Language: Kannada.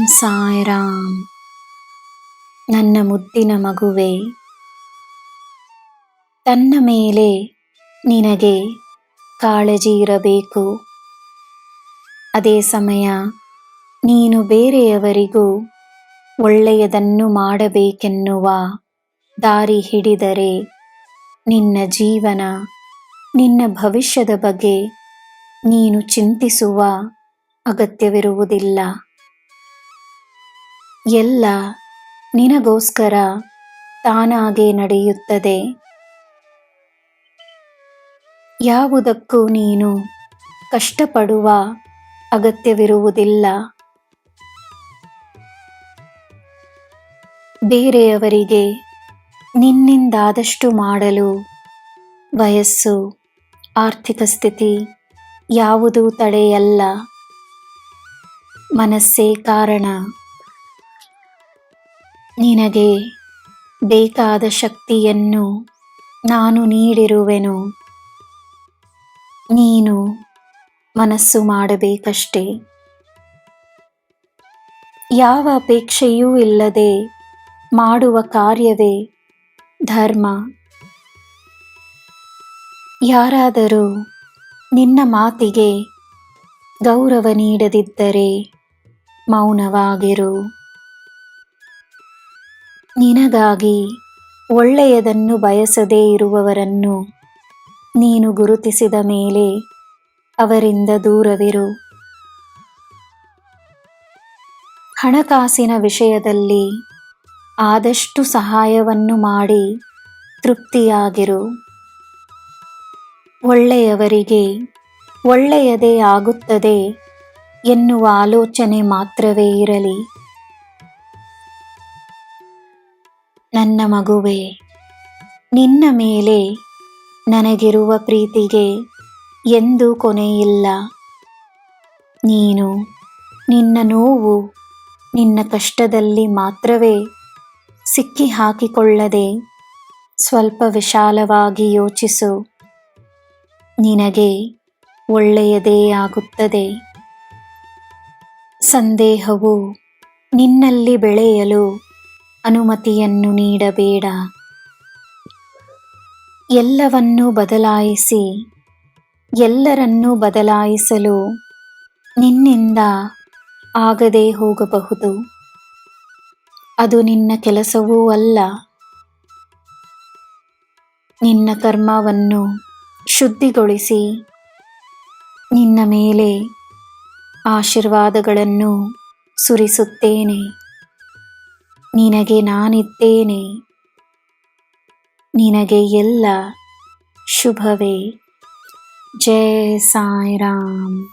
ಸಾಯಿರಾಮ್. ನನ್ನ ಮುದ್ದಿನ ಮಗುವೆ, ತನ್ನ ಮೇಲೆ ನಿನಗೆ ಕಾಳಜಿ ಇರಬೇಕು. ಅದೇ ಸಮಯ ನೀನು ಬೇರೆಯವರಿಗೂ ಒಳ್ಳೆಯದನ್ನು ಮಾಡಬೇಕೆನ್ನುವ ದಾರಿ ಹಿಡಿದರೆ ನಿನ್ನ ಜೀವನ, ನಿನ್ನ ಭವಿಷ್ಯದ ಬಗ್ಗೆ ನೀನು ಚಿಂತಿಸುವ ಅಗತ್ಯವಿರುವುದಿಲ್ಲ. ಎಲ್ಲ ನಿನಗೋಸ್ಕರ ತಾನಾಗೇ ನಡೆಯುತ್ತದೆ. ಯಾವುದಕ್ಕೂ ನೀನು ಕಷ್ಟಪಡುವ ಅಗತ್ಯವಿರುವುದಿಲ್ಲ. ಬೇರೆಯವರಿಗೆ ನಿನ್ನಿಂದಾದಷ್ಟು ಮಾಡಲು ವಯಸ್ಸು, ಆರ್ಥಿಕ ಸ್ಥಿತಿ ಯಾವುದೂ ತಡೆಯಲ್ಲ. ಮನಸ್ಸೇ ಕಾರಣ. ನಿನಗೆ ಬೇಕಾದ ಶಕ್ತಿಯನ್ನು ನಾನು ನೀಡಿರುವೆನು. ನೀನು ಮನಸ್ಸು ಮಾಡಬೇಕಷ್ಟೇ. ಯಾವ ಅಪೇಕ್ಷೆಯೂ ಇಲ್ಲದೆ ಮಾಡುವ ಕಾರ್ಯವೇ ಧರ್ಮ. ಯಾರಾದರೂ ನಿನ್ನ ಮಾತಿಗೆ ಗೌರವ ನೀಡದಿದ್ದರೆ ಮೌನವಾಗಿರು. ನಿನಗಾಗಿ ಒಳ್ಳೆಯದನ್ನು ಬಯಸದೇ ಇರುವವರನ್ನು ನೀನು ಗುರುತಿಸಿದ ಮೇಲೆ ಅವರಿಂದ ದೂರವಿರು. ಹಣಕಾಸಿನ ವಿಷಯದಲ್ಲಿ ಆದಷ್ಟು ಸಹಾಯವನ್ನು ಮಾಡಿ ತೃಪ್ತಿಯಾಗಿರು. ಒಳ್ಳೆಯವರಿಗೆ ಒಳ್ಳೆಯದೇ ಆಗುತ್ತದೆ ಎನ್ನುವ ಆಲೋಚನೆ ಮಾತ್ರವೇ ಇರಲಿ. ನನ್ನ ಮಗುವೆ, ನಿನ್ನ ಮೇಲೆ ನನಗಿರುವ ಪ್ರೀತಿಗೆ ಎಂದೂ ಕೊನೆಯಿಲ್ಲ. ನೀನು ನಿನ್ನ ನೋವು, ನಿನ್ನ ಕಷ್ಟದಲ್ಲಿ ಮಾತ್ರವೇ ಸಿಕ್ಕಿ ಹಾಕಿಕೊಳ್ಳದೆ ಸ್ವಲ್ಪ ವಿಶಾಲವಾಗಿ ಯೋಚಿಸು. ನಿನಗೆ ಒಳ್ಳೆಯದೇ ಆಗುತ್ತದೆ. ಸಂದೇಹವು ನಿನ್ನಲ್ಲಿ ಬೆಳೆಯಲು ಅನುಮತಿಯನ್ನು ನೀಡಬೇಡ. ಎಲ್ಲವನ್ನೂ ಬದಲಾಯಿಸಿ ಎಲ್ಲರನ್ನೂ ಬದಲಾಯಿಸಲು ನಿನ್ನಿಂದ ಆಗದೇ ಹೋಗಬಹುದು. ಅದು ನಿನ್ನ ಕೆಲಸವೂ ಅಲ್ಲ. ನಿನ್ನ ಕರ್ಮವನ್ನು ಶುದ್ಧಿಗೊಳಿಸಿ ನಿನ್ನ ಮೇಲೆ ಆಶೀರ್ವಾದಗಳನ್ನು ಸುರಿಸುತ್ತೇನೆ. ನಿನಗೆ ನಾನಿದ್ದೇನೆ. ನಿನಗೆ ಎಲ್ಲ ಶುಭವೇ. ಜೈ ಸಾಯಿರಾಮ್.